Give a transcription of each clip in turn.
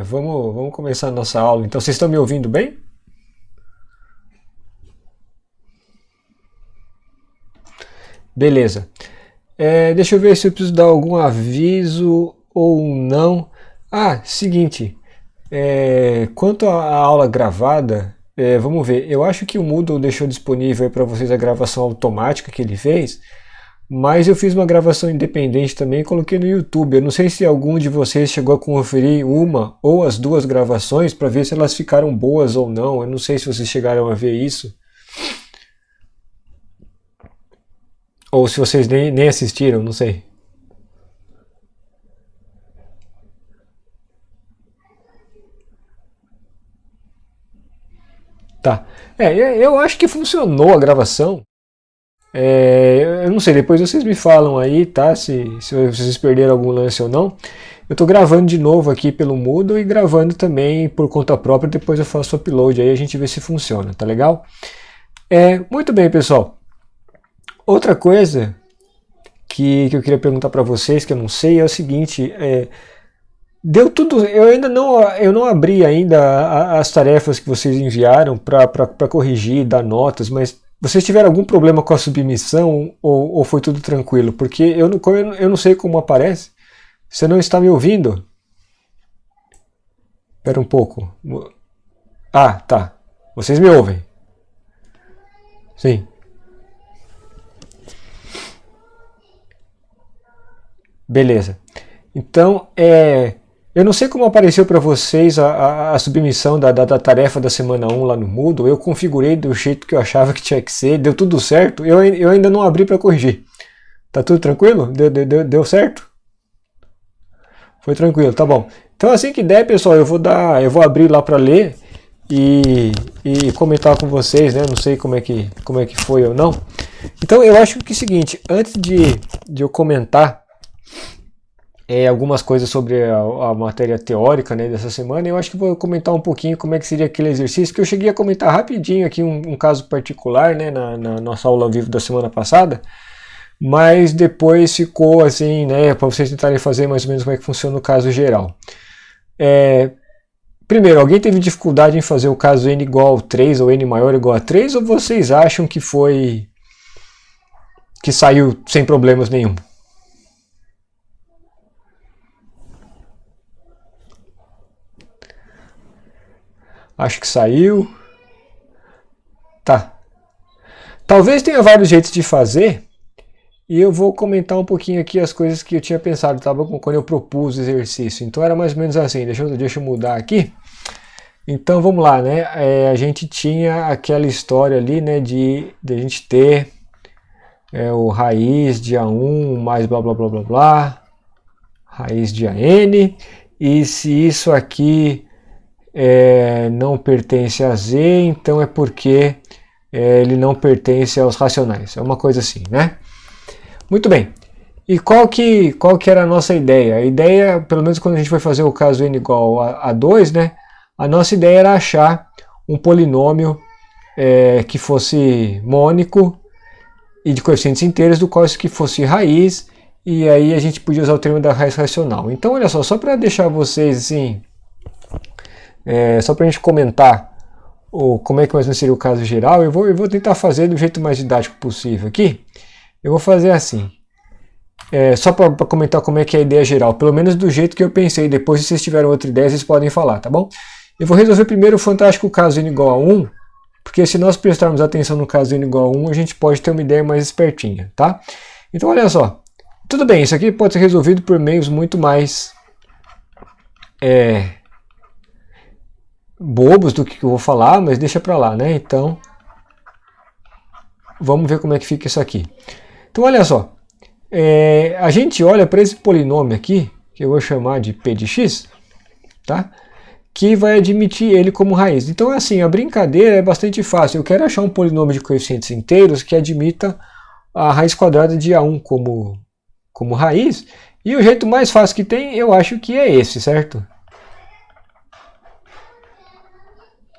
Vamos começar a nossa aula. Então, vocês estão me ouvindo bem? Beleza. Deixa eu ver se eu preciso dar algum aviso ou não. Seguinte. Quanto à aula gravada, vamos ver. Eu acho que o Moodle deixou disponível para vocês a gravação automática que ele fez, mas eu fiz uma gravação independente também e coloquei no YouTube. Eu não sei se algum de vocês chegou a conferir uma ou as duas gravações para ver se elas ficaram boas ou não. Eu não sei se vocês chegaram a ver isso. Ou se vocês nem assistiram, não sei. Tá. Eu acho que funcionou a gravação. Eu não sei, depois vocês me falam aí, tá? Se vocês perderam algum lance ou não. Eu tô gravando de novo aqui pelo Moodle e gravando também por conta própria, depois eu faço o upload aí, a gente vê se funciona, tá legal? Muito bem, pessoal. Outra coisa que eu queria perguntar para vocês, que eu não sei, é o seguinte, deu tudo, eu não abri ainda as tarefas que vocês enviaram para corrigir, dar notas, mas vocês tiveram algum problema com a submissão ou foi tudo tranquilo? Porque eu não sei como aparece. Você não está me ouvindo? Espera um pouco. Tá. Vocês me ouvem? Sim. Beleza. Então, eu não sei como apareceu para vocês a submissão da tarefa da semana 1 lá no Moodle. Eu configurei do jeito que eu achava que tinha que ser, deu tudo certo. Eu ainda não abri para corrigir. Tá tudo tranquilo? Deu certo? Foi tranquilo, tá bom. Então assim que der, pessoal, eu vou abrir lá para ler e comentar com vocês, né? Não sei como é que foi ou não. Então eu acho que é o seguinte, antes de eu comentar algumas coisas sobre a matéria teórica, né, dessa semana, eu acho que vou comentar um pouquinho como é que seria aquele exercício, que eu cheguei a comentar rapidinho aqui um caso particular, né, na nossa aula ao vivo da semana passada, mas depois ficou assim, né, para vocês tentarem fazer mais ou menos como é que funciona o caso geral. Primeiro, alguém teve dificuldade em fazer o caso n igual a 3 ou n maior ou igual a 3, ou vocês acham que saiu sem problemas nenhum? Acho que saiu. Tá. Talvez tenha vários jeitos de fazer, e eu vou comentar um pouquinho aqui as coisas que eu tinha pensado, tá? Quando eu propus o exercício. Então era mais ou menos assim, deixa eu mudar aqui. Então vamos lá, né? A gente tinha aquela história ali, né, de a gente ter o raiz de A1 mais blá blá blá blá blá, raiz de AN, e se isso aqui não pertence a Z, então é porque ele não pertence aos racionais. É uma coisa assim, né? Muito bem. E qual que era a nossa ideia? A ideia, pelo menos quando a gente foi fazer o caso n igual a 2, né? A nossa ideia era achar um polinômio que fosse mônico e de coeficientes inteiros, do qual isso que fosse raiz, e aí a gente podia usar o termo da raiz racional. Então, olha só para deixar vocês assim, só para a gente comentar como é que mais ou menos seria o caso geral, eu vou tentar fazer do jeito mais didático possível aqui. Eu vou fazer assim, só para comentar como é que é a ideia geral, pelo menos do jeito que eu pensei. Depois, se vocês tiverem outra ideia, vocês podem falar, tá bom? Eu vou resolver primeiro o fantástico caso n igual a 1, porque se nós prestarmos atenção no caso n igual a 1, a gente pode ter uma ideia mais espertinha, tá? Então, olha só. Tudo bem, isso aqui pode ser resolvido por meios muito mais bobos do que eu vou falar, mas deixa pra lá, né? Então, vamos ver como é que fica isso aqui. Então, olha só. A gente olha para esse polinômio aqui, que eu vou chamar de p de x, tá? Que vai admitir ele como raiz. Então, assim, a brincadeira é bastante fácil. Eu quero achar um polinômio de coeficientes inteiros que admita a raiz quadrada de A1 como raiz. E o jeito mais fácil que tem, eu acho que é esse, certo?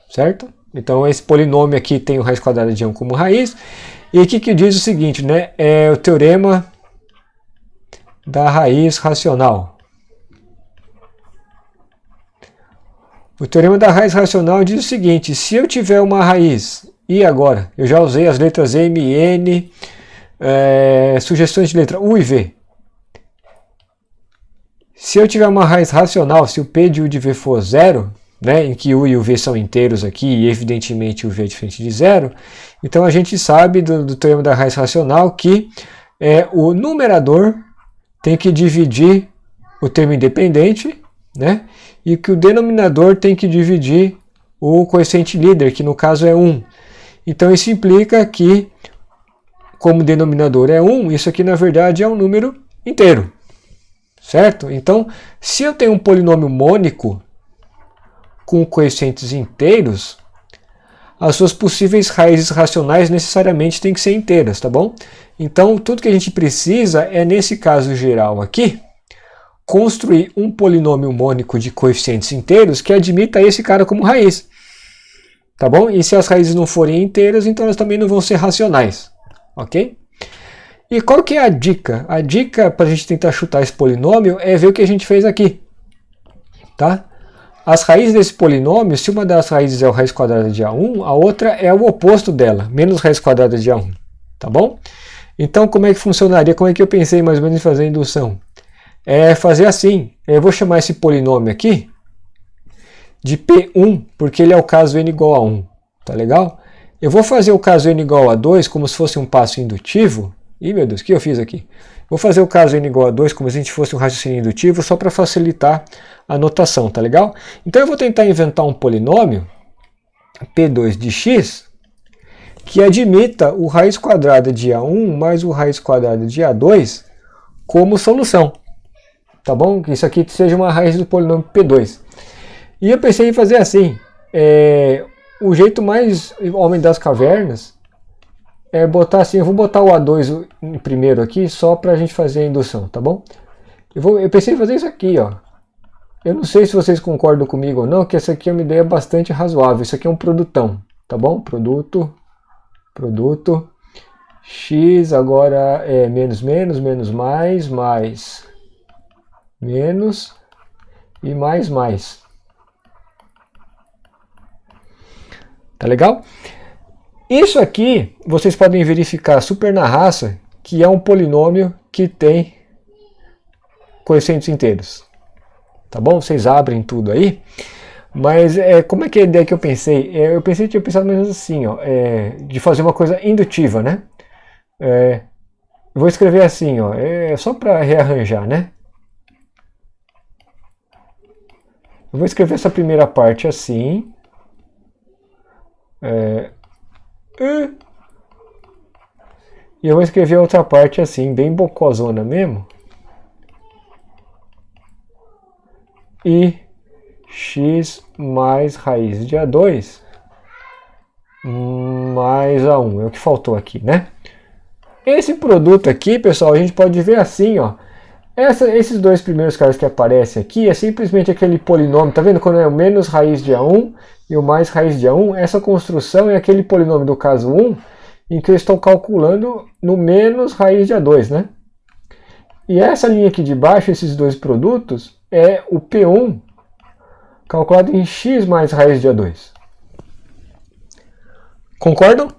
Certo? Então, esse polinômio aqui tem o raiz quadrada de A1 como raiz. E aqui que diz o seguinte, né? É o teorema da raiz racional. O teorema da raiz racional diz o seguinte: se eu tiver uma raiz, e agora? Eu já usei as letras M e N, sugestões de letra U e V. Se eu tiver uma raiz racional, se o P de U de V for zero, né, em que U e o V são inteiros aqui, e evidentemente o V é diferente de zero, então a gente sabe do teorema da raiz racional que o numerador tem que dividir o termo independente, né, e que o denominador tem que dividir o coeficiente líder, que no caso é 1. Então isso implica que, como o denominador é 1, isso aqui na verdade é um número inteiro. Certo? Então, se eu tenho um polinômio mônico com coeficientes inteiros, as suas possíveis raízes racionais necessariamente têm que ser inteiras, tá bom? Então, tudo que a gente precisa é, nesse caso geral aqui, construir um polinômio mônico de coeficientes inteiros que admita esse cara como raiz. Tá bom? E se as raízes não forem inteiras, então elas também não vão ser racionais. Ok? E qual que é a dica? A dica para a gente tentar chutar esse polinômio é ver o que a gente fez aqui. Tá? As raízes desse polinômio, se uma das raízes é o raiz quadrada de A1, a outra é o oposto dela, menos raiz quadrada de A1. Tá bom? Então, como é que funcionaria? Como é que eu pensei mais ou menos em fazer a indução? É fazer assim. Eu vou chamar esse polinômio aqui de P1, porque ele é o caso n igual a 1. Tá legal? Eu vou fazer o caso n igual a 2 como se fosse um passo indutivo. Ih, meu Deus, o que eu fiz aqui? Vou fazer o caso n igual a 2 como se a gente fosse um raciocínio indutivo, só para facilitar a notação, tá legal? Então eu vou tentar inventar um polinômio, P2 de x, que admita o raiz quadrada de A1 mais o raiz quadrada de A2 como solução. Tá bom? Que isso aqui seja uma raiz do polinômio P2. E eu pensei em fazer assim, o jeito mais homem das cavernas é botar assim, eu vou botar o A2 primeiro aqui, só para a gente fazer a indução, tá bom? Eu pensei em fazer isso aqui, ó. Eu não sei se vocês concordam comigo ou não, que essa aqui é uma ideia bastante razoável. Isso aqui é um produtão, tá bom? Produto, x agora é menos, mais, menos e mais. Tá legal? Isso aqui, vocês podem verificar super na raça, que é um polinômio que tem coeficientes inteiros. Tá bom? Vocês abrem tudo aí. Mas como é que é a ideia que eu pensei? Eu tinha pensado mais ou menos assim, ó, de fazer uma coisa indutiva, né? Eu vou escrever assim, ó, só para rearranjar, né? Eu vou escrever essa primeira parte assim. E eu vou escrever a outra parte assim, bem bocosona mesmo. E x mais raiz de A2 mais A1. É o que faltou aqui, né? Esse produto aqui, pessoal, a gente pode ver assim, ó. Esses dois primeiros caras que aparecem aqui é simplesmente aquele polinômio, tá vendo? Quando é o menos raiz de A1 e o mais raiz de A1, essa construção é aquele polinômio do caso 1, em que eu estou calculando no menos raiz de A2, né? E essa linha aqui de baixo, esses dois produtos, é o P1 calculado em x mais raiz de A2. Concordam?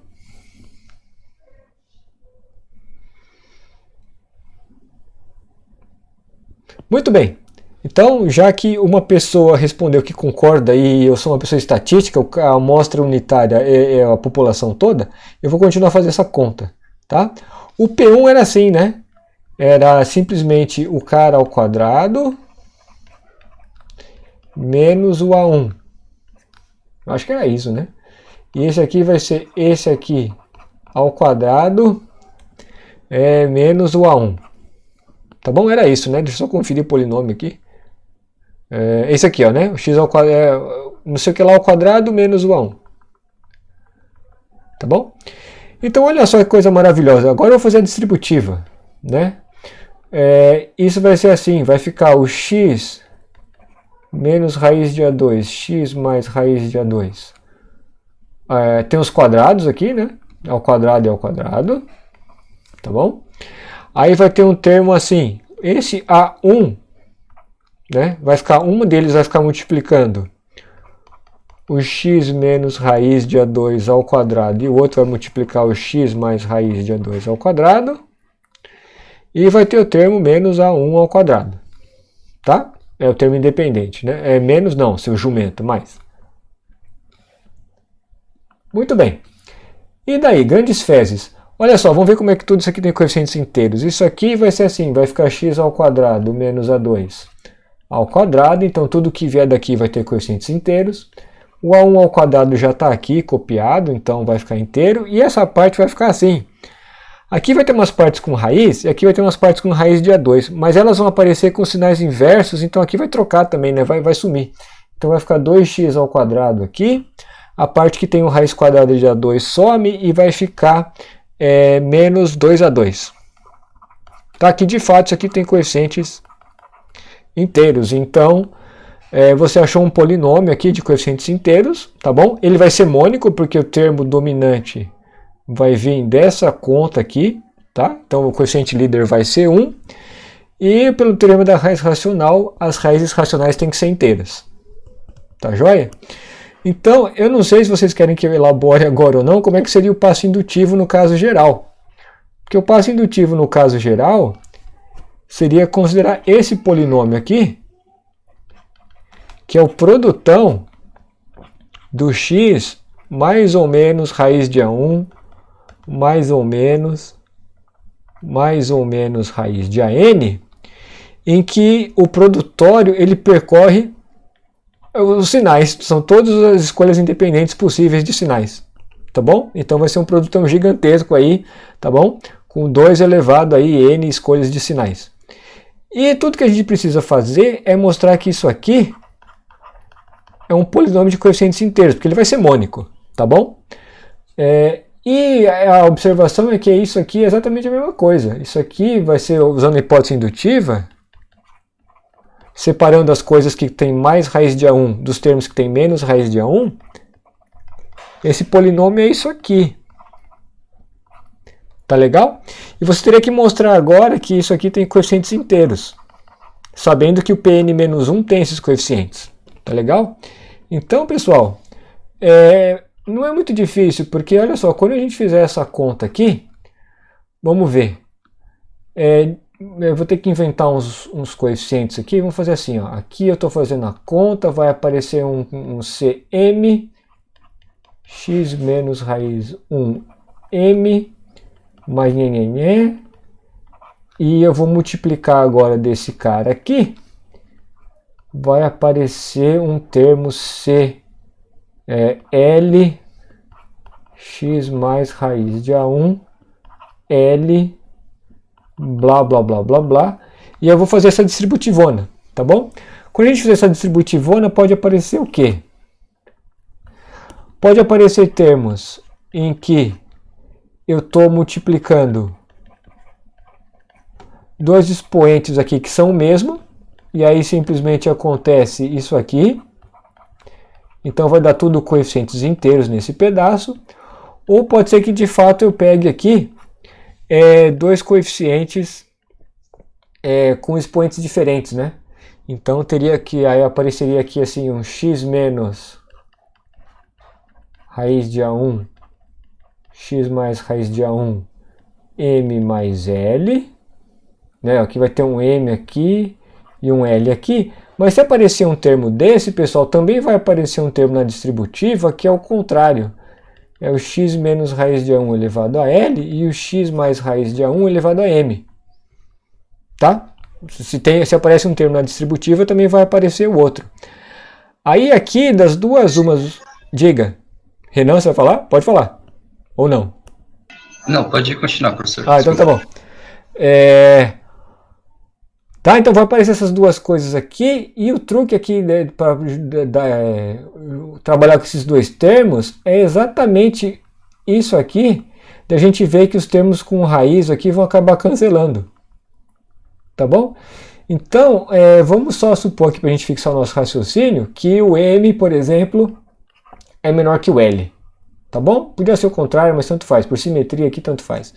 Muito bem. Então, já que uma pessoa respondeu que concorda e eu sou uma pessoa estatística, a amostra unitária é a população toda, eu vou continuar a fazer essa conta. Tá? O P1 era assim, né? Era simplesmente o cara ao quadrado menos o A1. Eu acho que era isso, né? E esse aqui vai ser esse aqui ao quadrado menos o A1. Tá bom? Era isso, né? Deixa eu só conferir o polinômio aqui. Esse aqui, ó, né? O x ao quadrado, não sei o que lá ao quadrado menos o A1. Tá bom? Então, olha só que coisa maravilhosa. Agora eu vou fazer a distributiva, né? Isso vai ser assim, vai ficar o x menos raiz de A2, x mais raiz de A2. Tem os quadrados aqui, né? Ao quadrado e ao quadrado. Tá bom? Aí vai ter um termo assim, esse A1, né? Um deles vai ficar multiplicando o x menos raiz de A2 ao quadrado, e o outro vai multiplicar o x mais raiz de A2 ao quadrado, e vai ter o termo menos A1 ao quadrado, tá? É o termo independente, né? É menos não, seu jumento, mais. Muito bem. E daí, grandes fezes. Olha só, vamos ver como é que tudo isso aqui tem coeficientes inteiros. Isso aqui vai ser assim, vai ficar x ao quadrado menos A2 ao quadrado, então tudo que vier daqui vai ter coeficientes inteiros. O A1 ao quadrado já está aqui copiado, então vai ficar inteiro, e essa parte vai ficar assim. Aqui vai ter umas partes com raiz, e aqui vai ter umas partes com raiz de A2, mas elas vão aparecer com sinais inversos, então aqui vai trocar também, né? Vai sumir. Então vai ficar 2x ao quadrado aqui, a parte que tem o raiz quadrada de A2 some e vai ficar menos 2A2. Tá? Que de fato isso aqui tem coeficientes inteiros, então você achou um polinômio aqui de coeficientes inteiros, tá bom? Ele vai ser mônico porque o termo dominante vai vir dessa conta aqui, tá? Então o coeficiente líder vai ser 1. E pelo teorema da raiz racional, as raízes racionais têm que ser inteiras. Tá joia? Então, eu não sei se vocês querem que eu elabore agora ou não, como é que seria o passo indutivo no caso geral. Porque o passo indutivo no caso geral seria considerar esse polinômio aqui, que é o produtão do x mais ou menos raiz de A1 mais ou menos raiz de AN, em que o produtório ele percorre os sinais, são todas as escolhas independentes possíveis de sinais, tá bom? Então vai ser um produtão gigantesco aí, tá bom? Com 2 elevado aí n escolhas de sinais. E tudo que a gente precisa fazer é mostrar que isso aqui é um polinômio de coeficientes inteiros, porque ele vai ser mônico, tá bom? E a observação é que isso aqui é exatamente a mesma coisa. Isso aqui vai ser, usando a hipótese indutiva, separando as coisas que têm mais raiz de A1 dos termos que têm menos raiz de A1, esse polinômio é isso aqui. Tá legal? E você teria que mostrar agora que isso aqui tem coeficientes inteiros, sabendo que o Pn-1 tem esses coeficientes. Tá legal? Então, pessoal, não é muito difícil, porque olha só, quando a gente fizer essa conta aqui, vamos ver. Eu vou ter que inventar uns coeficientes aqui. Vamos fazer assim, ó. Aqui eu estou fazendo a conta, vai aparecer um Cm, x menos raiz 1m, mais nhenhenhé, e eu vou multiplicar agora desse cara aqui, vai aparecer um termo C, L, x mais raiz de A1, L, blá, blá, blá, blá, blá, e eu vou fazer essa distributivona, tá bom? Quando a gente fizer essa distributivona, pode aparecer o quê? Pode aparecer termos em que eu estou multiplicando dois expoentes aqui que são o mesmo, e aí simplesmente acontece isso aqui. Então vai dar tudo coeficientes inteiros nesse pedaço. Ou pode ser que de fato eu pegue aqui dois coeficientes com expoentes diferentes, né? Então teria que, aí apareceria aqui assim um x menos raiz de A1, x mais raiz de A1, m mais L, né? Aqui vai ter um m aqui e um L aqui, mas se aparecer um termo desse, pessoal, também vai aparecer um termo na distributiva que é o contrário. É o x menos raiz de A1 elevado a L e o x mais raiz de A1 elevado a M. Tá? Se aparece um termo na distributiva, também vai aparecer o outro. Aí aqui, das duas, umas... Diga. Renan, você vai falar? Pode falar. Ou não? Não, pode continuar, professor. Ah, então tá bom. Tá, então vai aparecer essas duas coisas aqui, e o truque aqui, né, para trabalhar com esses dois termos é exatamente isso aqui, da gente ver que os termos com raiz aqui vão acabar cancelando. Tá bom? Então, vamos só supor aqui para a gente fixar o nosso raciocínio, que o M, por exemplo, é menor que o L. Tá bom? Podia ser o contrário, mas tanto faz. Por simetria aqui, tanto faz.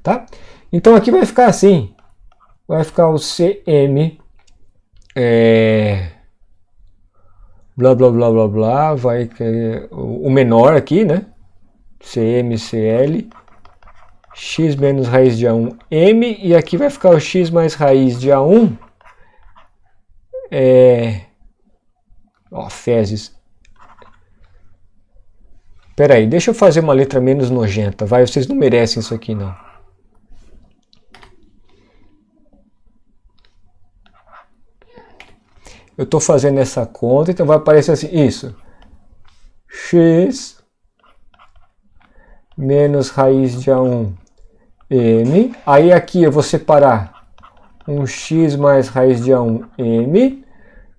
Tá? Então aqui vai ficar assim. Vai ficar o Cm blá blá blá blá blá, vai querer o menor aqui, né? CMCL, x menos raiz de A1, M, e aqui vai ficar o x mais raiz de A1, fezes. Espera aí, deixa eu fazer uma letra menos nojenta, vai, vocês não merecem isso aqui não. Eu estou fazendo essa conta, então vai aparecer assim, isso, x menos raiz de A1, M, aí aqui eu vou separar um x mais raiz de A1, M,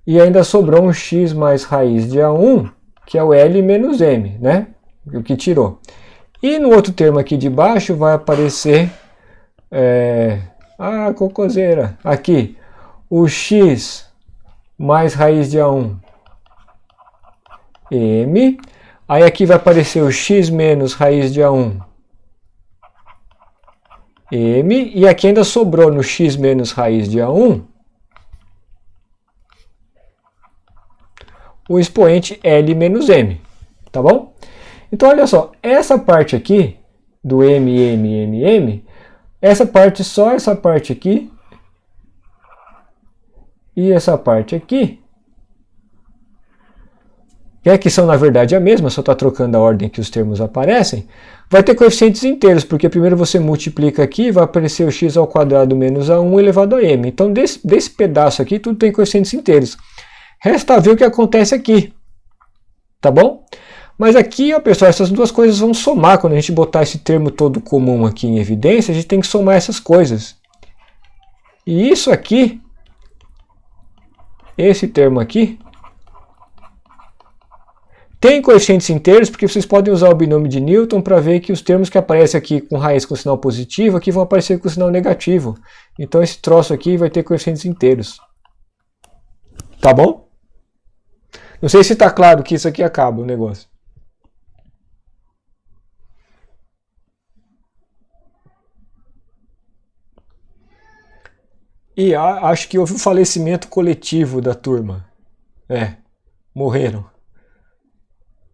e ainda sobrou um x mais raiz de A1, que é o L menos M, né? O que tirou. E no outro termo aqui de baixo vai aparecer, cocoseira, aqui, o x mais raiz de A1, M, aí aqui vai aparecer o x menos raiz de A1, M, e aqui ainda sobrou no x menos raiz de A1, o expoente L menos M, tá bom? Então, olha só, essa parte aqui, do M, essa parte, só essa parte aqui, e essa parte aqui, que são na verdade a mesma, só está trocando a ordem que os termos aparecem, vai ter coeficientes inteiros, porque primeiro você multiplica aqui, vai aparecer o x ao quadrado menos A1 elevado a M. Então, desse pedaço aqui, tudo tem coeficientes inteiros. Resta ver o que acontece aqui, tá bom? Mas aqui, ó, pessoal, essas duas coisas vão somar. Quando a gente botar esse termo todo comum aqui em evidência, a gente tem que somar essas coisas. E isso aqui, esse termo aqui, tem coeficientes inteiros, porque vocês podem usar o binômio de Newton para ver que os termos que aparecem aqui com raiz com sinal positivo, aqui vão aparecer com sinal negativo. Então esse troço aqui vai ter coeficientes inteiros. Tá bom? Não sei se está claro que isso aqui acaba o negócio. E acho que houve um falecimento coletivo da turma. Morreram.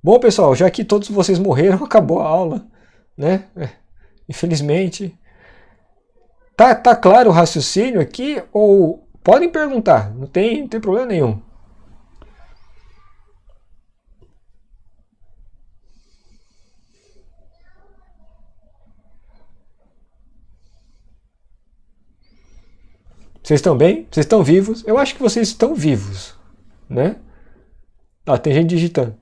Bom, pessoal, já que todos vocês morreram, acabou a aula, né? Infelizmente. Tá claro o raciocínio aqui? Ou podem perguntar, não tem problema nenhum. Vocês estão bem? Vocês estão vivos? Eu acho que vocês estão vivos, né? Tem gente digitando.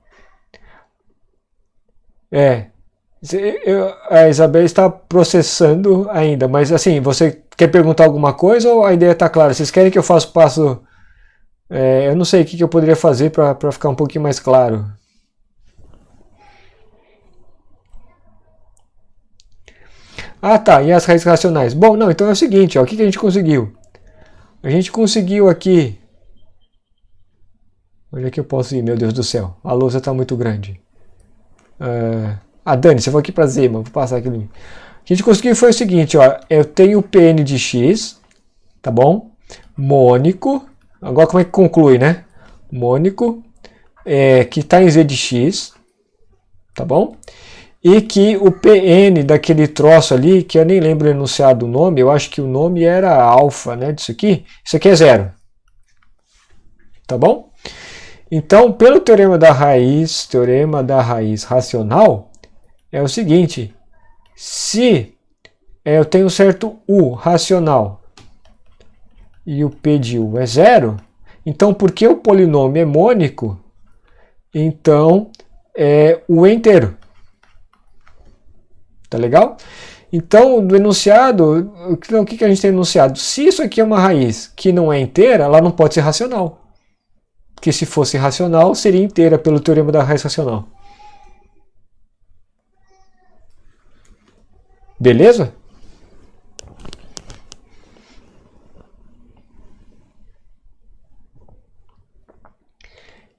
A Isabel está processando ainda, mas assim, você quer perguntar alguma coisa ou a ideia está clara? Vocês querem que eu faça o passo? Eu não sei o que eu poderia fazer para ficar um pouquinho mais claro. Tá, e as raízes racionais? Bom, não, então é o seguinte, ó, o que a gente conseguiu? A gente conseguiu aqui... Onde é que eu posso ir? Meu Deus do céu, a lousa está muito grande. Dani, você foi aqui para cima, vou passar aqui. O que a gente conseguiu foi o seguinte, ó, eu tenho Pn de x, tá bom? Mônico, agora como é que conclui, né? Mônico, que está em z de x, tá bom? E que o Pn daquele troço ali, que eu nem lembro o enunciado do nome, eu acho que o nome era alfa, né, disso aqui, isso aqui é zero, tá bom? Então, pelo teorema da raiz racional, é o seguinte, se eu tenho um certo U racional e o P de U é zero, então, porque o polinômio é mônico, então U é inteiro. Tá legal? Então, do enunciado, o que a gente tem no enunciado? Se isso aqui é uma raiz que não é inteira, ela não pode ser racional. Porque se fosse racional, seria inteira pelo teorema da raiz racional. Beleza?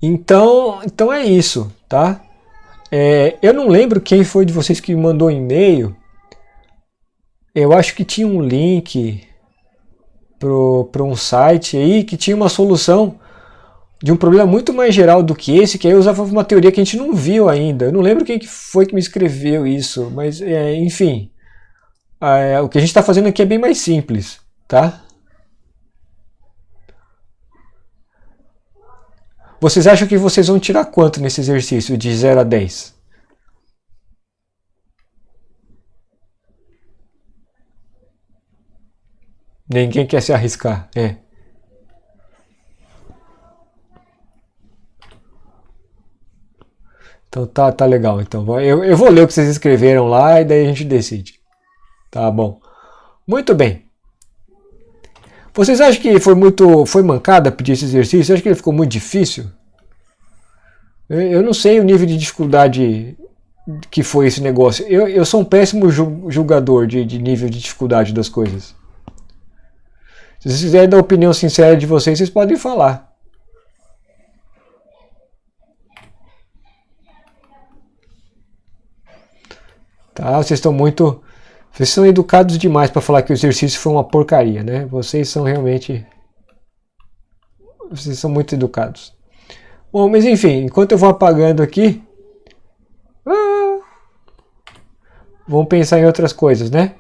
Então é isso, tá? Eu não lembro quem foi de vocês que me mandou um e-mail. Eu acho que tinha um link para um site aí que tinha uma solução de um problema muito mais geral do que esse, que aí eu usava uma teoria que a gente não viu ainda. Eu não lembro quem que foi que me escreveu isso, mas enfim. O que a gente está fazendo aqui é bem mais simples, tá? Vocês acham que vocês vão tirar quanto nesse exercício de 0 a 10? Ninguém quer se arriscar, Então tá legal. Então eu vou ler o que vocês escreveram lá e daí a gente decide. Tá bom. Muito bem. Vocês acham que foi mancada pedir esse exercício? Vocês acham que ele ficou muito difícil? Eu não sei o nível de dificuldade que foi esse negócio. Eu sou um péssimo julgador de nível de dificuldade das coisas. Se vocês quiserem dar a opinião sincera de vocês, vocês podem falar. Tá? Vocês são educados demais para falar que o exercício foi uma porcaria, né? Vocês são muito educados. Bom, mas enfim, enquanto eu vou apagando aqui, vamos pensar em outras coisas, né?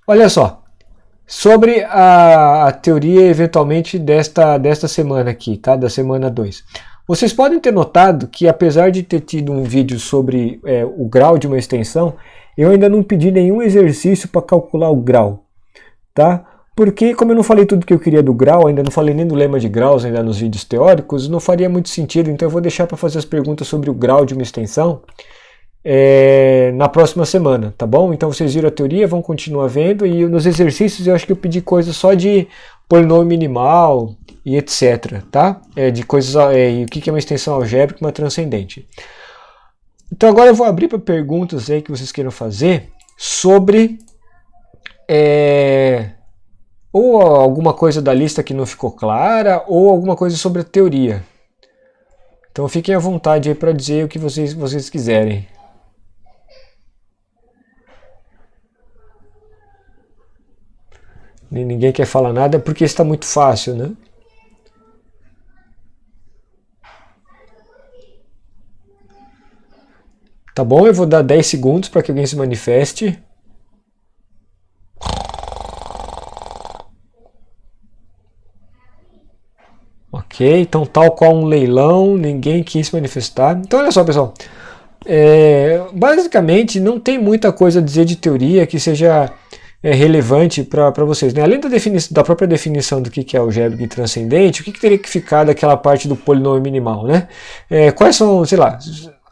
Olha só, sobre a teoria eventualmente desta semana aqui, tá? Da semana 2. Vocês podem ter notado que apesar de ter tido um vídeo sobre o grau de uma extensão, eu ainda não pedi nenhum exercício para calcular o grau, tá? Porque como eu não falei tudo que eu queria do grau, ainda não falei nem do lema de graus ainda nos vídeos teóricos, não faria muito sentido, então eu vou deixar para fazer as perguntas sobre o grau de uma extensão na próxima semana, tá bom? Então vocês viram a teoria, vão continuar vendo, e nos exercícios eu acho que eu pedi coisas só de polinômio minimal e etc, tá? De coisas, e o que é uma extensão algébrica e uma transcendente. Então agora eu vou abrir para perguntas aí que vocês queiram fazer sobre ou alguma coisa da lista que não ficou clara, ou alguma coisa sobre a teoria. Então fiquem à vontade aí para dizer o que vocês quiserem. Ninguém quer falar nada porque está muito fácil, né? Tá bom, eu vou dar 10 segundos para que alguém se manifeste. Ok, então tal qual um leilão, ninguém quis se manifestar. Então olha só, pessoal. Basicamente não tem muita coisa a dizer de teoria que seja relevante para vocês, né? Além da própria definição do que é algébrico e transcendente, o que teria que ficar daquela parte do polinômio minimal, né? Quais são, sei lá,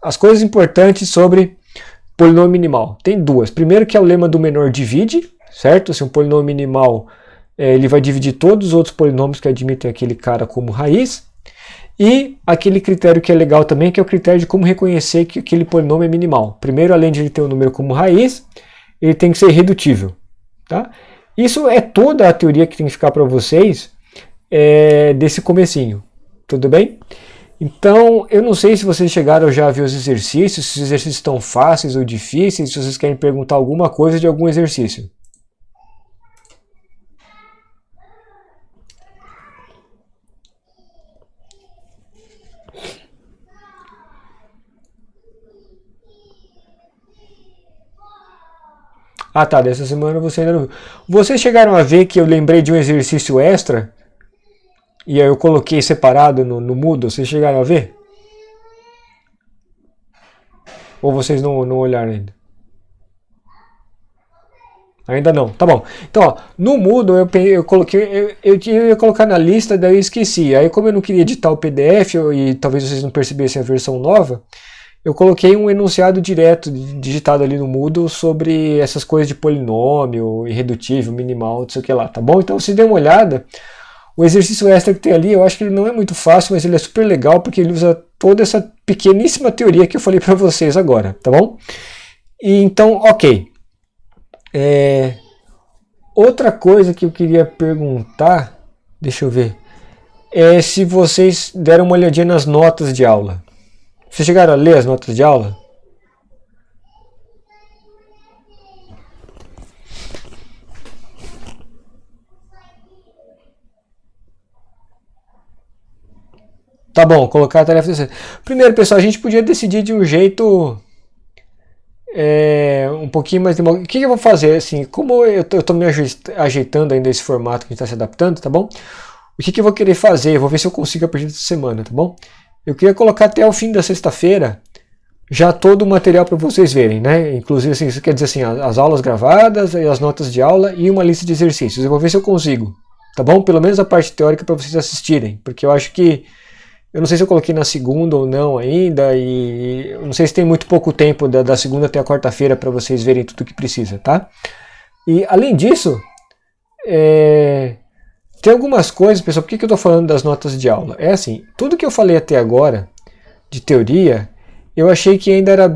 as coisas importantes sobre polinômio minimal? Tem duas. Primeiro que é o lema do menor divide, certo? Se um polinômio minimal ele vai dividir todos os outros polinômios que admitem aquele cara como raiz. E aquele critério que é legal também, que é o critério de como reconhecer que aquele polinômio é minimal. Primeiro, além de ele ter um número como raiz, ele tem que ser irredutível. Tá? Isso é toda a teoria que tem que ficar para vocês desse comecinho. Tudo bem? Então, eu não sei se vocês chegaram já a ver os exercícios, se os exercícios estão fáceis ou difíceis, se vocês querem perguntar alguma coisa de algum exercício. Ah tá, dessa semana você ainda não viu. Vocês chegaram a ver que eu lembrei de um exercício extra e aí eu coloquei separado no Moodle? Vocês chegaram a ver? Ou vocês não olharam ainda? Ainda não, tá bom. Então, ó, no Moodle eu coloquei, eu ia colocar na lista, daí eu esqueci. Aí como eu não queria editar o PDF, e talvez vocês não percebessem a versão nova, eu coloquei um enunciado direto, digitado ali no Moodle, sobre essas coisas de polinômio, irredutível, minimal, não sei o que lá, tá bom? Então, se der uma olhada, o exercício extra que tem ali, eu acho que ele não é muito fácil, mas ele é super legal, porque ele usa toda essa pequeníssima teoria que eu falei para vocês agora, tá bom? E, então, ok. Outra coisa que eu queria perguntar, deixa eu ver, é se vocês deram uma olhadinha nas notas de aula. Vocês chegaram a ler as notas de aula? Tá bom, colocar a tarefa terceira. Primeiro, pessoal, a gente podia decidir de um jeito um pouquinho mais democrático. O que eu vou fazer? Assim, como eu tô me ajeitando ainda esse formato que a gente está se adaptando, tá bom? O que eu vou querer fazer? Eu vou ver se eu consigo a partir dessa semana, tá bom? Eu queria colocar até o fim da sexta-feira já todo o material para vocês verem, né? Inclusive, assim, isso quer dizer assim, as aulas gravadas, as notas de aula e uma lista de exercícios. Eu vou ver se eu consigo, tá bom? Pelo menos a parte teórica para vocês assistirem, porque eu acho que eu não sei se eu coloquei na segunda ou não ainda, e eu não sei se tem muito pouco tempo da segunda até a quarta-feira para vocês verem tudo o que precisa, tá? E além disso, tem algumas coisas, pessoal, por que eu estou falando das notas de aula? É assim, tudo que eu falei até agora de teoria, eu achei que ainda era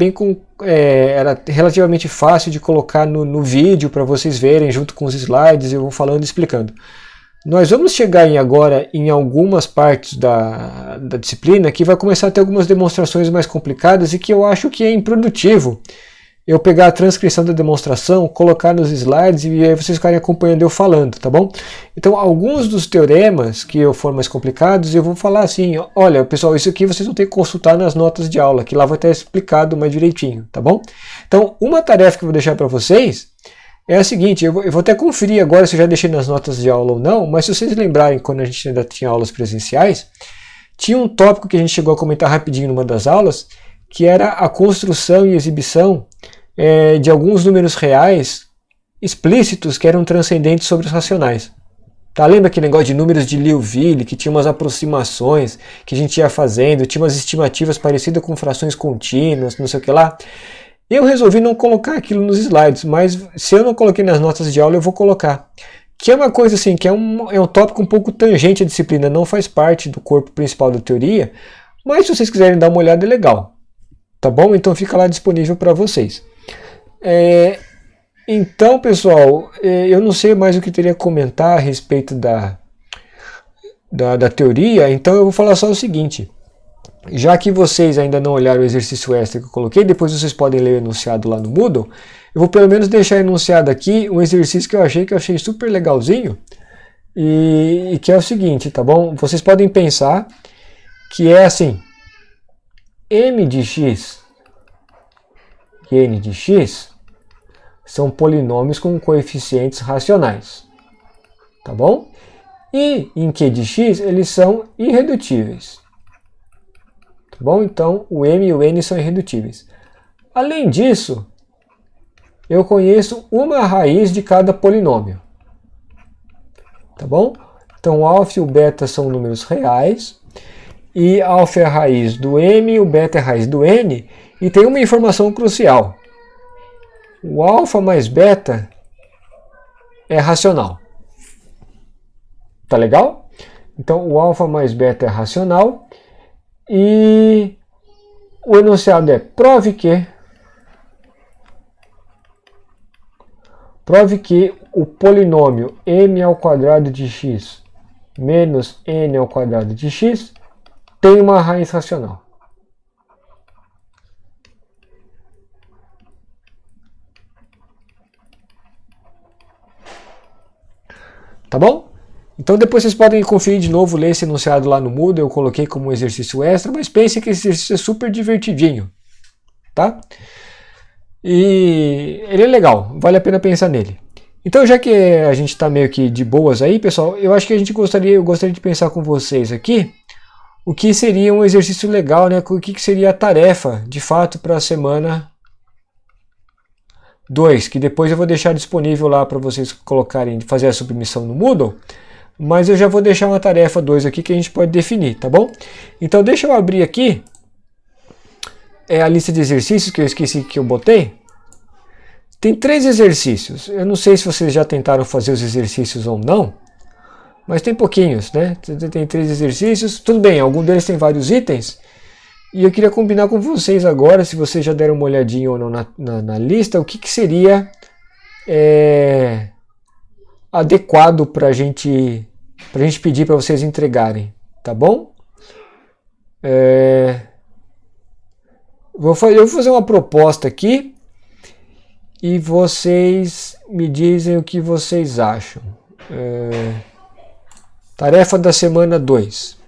era relativamente fácil de colocar no vídeo para vocês verem junto com os slides, eu vou falando e explicando. Nós vamos chegar agora em algumas partes da disciplina que vai começar a ter algumas demonstrações mais complicadas e que eu acho que é improdutivo eu pegar a transcrição da demonstração, colocar nos slides e aí vocês ficarem acompanhando eu falando, tá bom? Então, alguns dos teoremas que for mais complicados, eu vou falar assim, olha, pessoal, isso aqui vocês vão ter que consultar nas notas de aula, que lá vai estar explicado mais direitinho, tá bom? Então, uma tarefa que eu vou deixar para vocês é a seguinte, eu vou até conferir agora se eu já deixei nas notas de aula ou não, mas se vocês lembrarem, quando a gente ainda tinha aulas presenciais, tinha um tópico que a gente chegou a comentar rapidinho numa das aulas, que era a construção e exibição de alguns números reais explícitos que eram transcendentes sobre os racionais. Tá? Lembra aquele negócio de números de Liouville, que tinha umas aproximações que a gente ia fazendo, tinha umas estimativas parecidas com frações contínuas, não sei o que lá? Eu resolvi não colocar aquilo nos slides, mas se eu não coloquei nas notas de aula, eu vou colocar. Que é uma coisa assim, que é um tópico um pouco tangente à disciplina, não faz parte do corpo principal da teoria, mas se vocês quiserem dar uma olhada, é legal. Tá bom? Então fica lá disponível para vocês. Então, pessoal, eu não sei mais o que teria a comentar a respeito da teoria, então eu vou falar só o seguinte. Já que vocês ainda não olharam o exercício extra que eu coloquei, depois vocês podem ler o enunciado lá no Moodle, eu vou pelo menos deixar enunciado aqui um exercício que eu achei super legalzinho, e que é o seguinte, tá bom? Vocês podem pensar que é assim, m de x e n de x são polinômios com coeficientes racionais, tá bom? E em q de x eles são irredutíveis, tá bom? Então o m e o n são irredutíveis. Além disso, eu conheço uma raiz de cada polinômio, tá bom? Então o alfa e o beta são números reais, e alfa é a raiz do m e o beta é a raiz do n, e tem uma informação crucial. O alfa mais beta é racional. Tá legal? Então o alfa mais beta é racional e o enunciado é prove que o polinômio m ao quadrado de x menos n ao quadrado de x tem uma raiz racional. Tá bom? Então depois vocês podem conferir de novo, ler esse enunciado lá no Moodle, eu coloquei como um exercício extra, mas pense que esse exercício é super divertidinho, tá? E ele é legal, vale a pena pensar nele. Então já que a gente está meio que de boas aí, pessoal, eu acho que eu gostaria de pensar com vocês aqui o que seria um exercício legal, né? O que seria a tarefa, de fato, para a semana 2, que depois eu vou deixar disponível lá para vocês colocarem, fazer a submissão no Moodle, mas eu já vou deixar uma tarefa 2 aqui que a gente pode definir, tá bom? Então deixa eu abrir aqui a lista de exercícios que eu esqueci que eu botei. Tem 3 exercícios, eu não sei se vocês já tentaram fazer os exercícios ou não, mas tem pouquinhos, né? Tem 3 exercícios, tudo bem, algum deles tem vários itens, e eu queria combinar com vocês agora, se vocês já deram uma olhadinha ou não na lista, o que seria adequado para a gente pedir para vocês entregarem, tá bom? Eu vou fazer uma proposta aqui e vocês me dizem o que vocês acham. Tarefa da semana 2.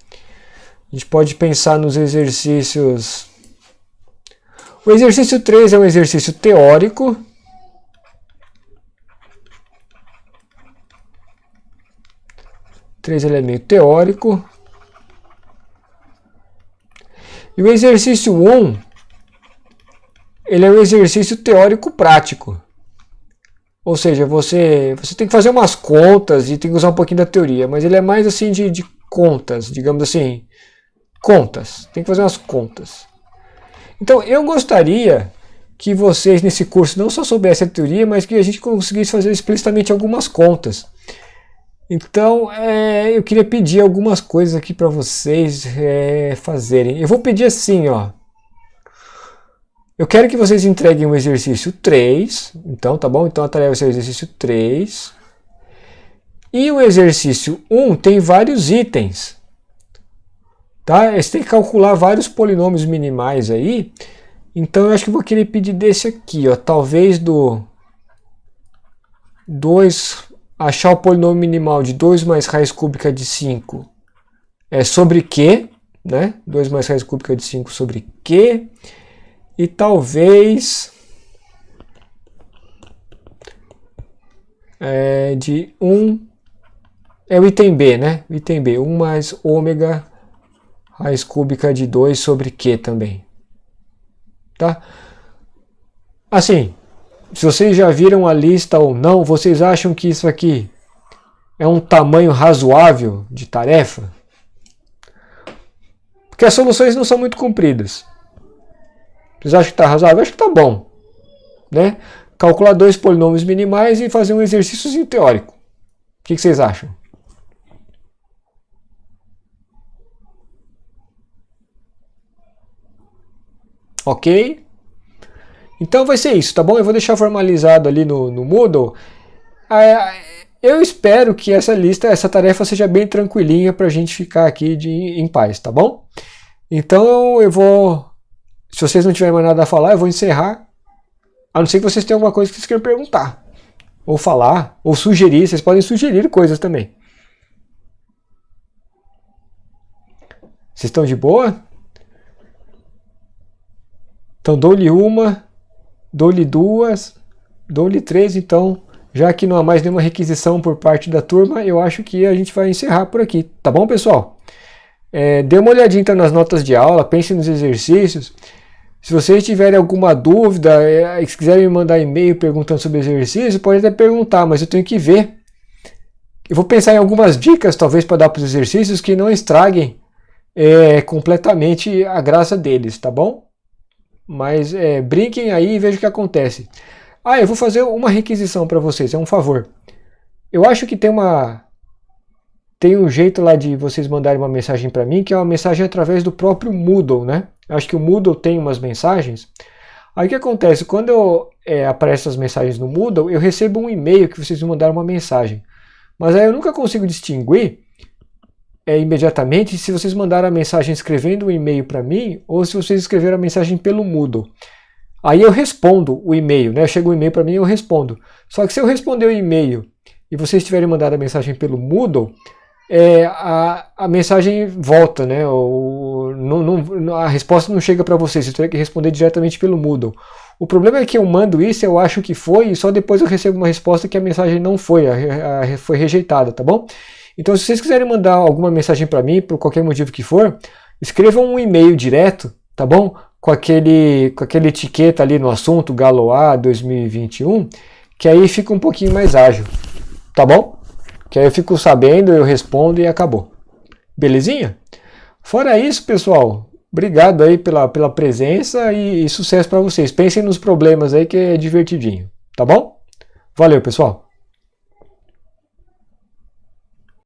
A gente pode pensar nos exercícios. O exercício 3 é um exercício teórico. Ele é meio teórico. E o exercício 1, ele é um exercício teórico prático. Ou seja, você tem que fazer umas contas e tem que usar um pouquinho da teoria, mas ele é mais assim de contas, digamos assim, contas. Tem que fazer umas contas. Então, eu gostaria que vocês nesse curso não só soubessem a teoria, mas que a gente conseguisse fazer explicitamente algumas contas. Então, eu queria pedir algumas coisas aqui para vocês fazerem. Eu vou pedir assim, ó. Eu quero que vocês entreguem o exercício 3. Então, tá bom? Então, a tarefa vai ser o exercício 3. E o exercício 1 tem vários itens. Tá? Você tem que calcular vários polinômios minimais aí. Então, eu acho que eu vou querer pedir desse aqui, ó. Talvez do 2... Achar o polinômio minimal de 2 mais raiz cúbica de 5 sobre Q, né? 2 mais raiz cúbica de 5 sobre Q. E talvez de 1, o item B, né? O item B, 1 mais ômega raiz cúbica de 2 sobre Q também. Tá? Assim, se vocês já viram a lista ou não, vocês acham que isso aqui é um tamanho razoável de tarefa? Porque as soluções não são muito compridas. Vocês acham que está razoável? Eu acho que está bom. Né? Calcular 2 polinômios minimais e fazer um exercíciozinho teórico. O que vocês acham? Ok? Então vai ser isso, tá bom? Eu vou deixar formalizado ali no Moodle. Eu espero que essa tarefa seja bem tranquilinha para a gente ficar aqui em paz, tá bom? Então eu vou, se vocês não tiverem mais nada a falar, eu vou encerrar. A não ser que vocês tenham alguma coisa que vocês queiram perguntar, ou falar, ou sugerir. Vocês podem sugerir coisas também. Vocês estão de boa? Então dou-lhe uma. Dou-lhe 2, dou-lhe 3, então, já que não há mais nenhuma requisição por parte da turma, eu acho que a gente vai encerrar por aqui. Tá bom, pessoal? Dê uma olhadinha então nas notas de aula, pense nos exercícios. Se vocês tiverem alguma dúvida, se quiserem me mandar e-mail perguntando sobre exercício, pode até perguntar, mas eu tenho que ver. Eu vou pensar em algumas dicas, talvez, para dar para os exercícios que não estraguem completamente a graça deles, tá bom? Mas brinquem aí e vejam o que acontece. Eu vou fazer uma requisição para vocês, é um favor. Eu acho que tem um jeito lá de vocês mandarem uma mensagem para mim, que é uma mensagem através do próprio Moodle, né? Eu acho que o Moodle tem umas mensagens. Aí o que acontece? Quando aparecem as mensagens no Moodle, eu recebo um e-mail que vocês me mandaram uma mensagem. Mas aí eu nunca consigo distinguir imediatamente se vocês mandaram a mensagem escrevendo um e-mail para mim ou se vocês escreveram a mensagem pelo Moodle. Aí eu respondo o e-mail, né? Chega um e-mail para mim e eu respondo. Só que se eu responder o e-mail e vocês tiverem mandado a mensagem pelo Moodle, a mensagem volta, né? A resposta não chega para vocês, você tem que responder diretamente pelo Moodle. O problema é que eu mando isso, eu acho que foi, e só depois eu recebo uma resposta que a mensagem não foi, foi rejeitada, tá bom? Então, se vocês quiserem mandar alguma mensagem para mim, por qualquer motivo que for, escrevam um e-mail direto, tá bom? Com aquele etiqueta ali no assunto, Galois 2021, que aí fica um pouquinho mais ágil, tá bom? Que aí eu fico sabendo, eu respondo e acabou. Belezinha? Fora isso, pessoal, obrigado aí pela presença e sucesso para vocês. Pensem nos problemas aí que é divertidinho, tá bom? Valeu, pessoal!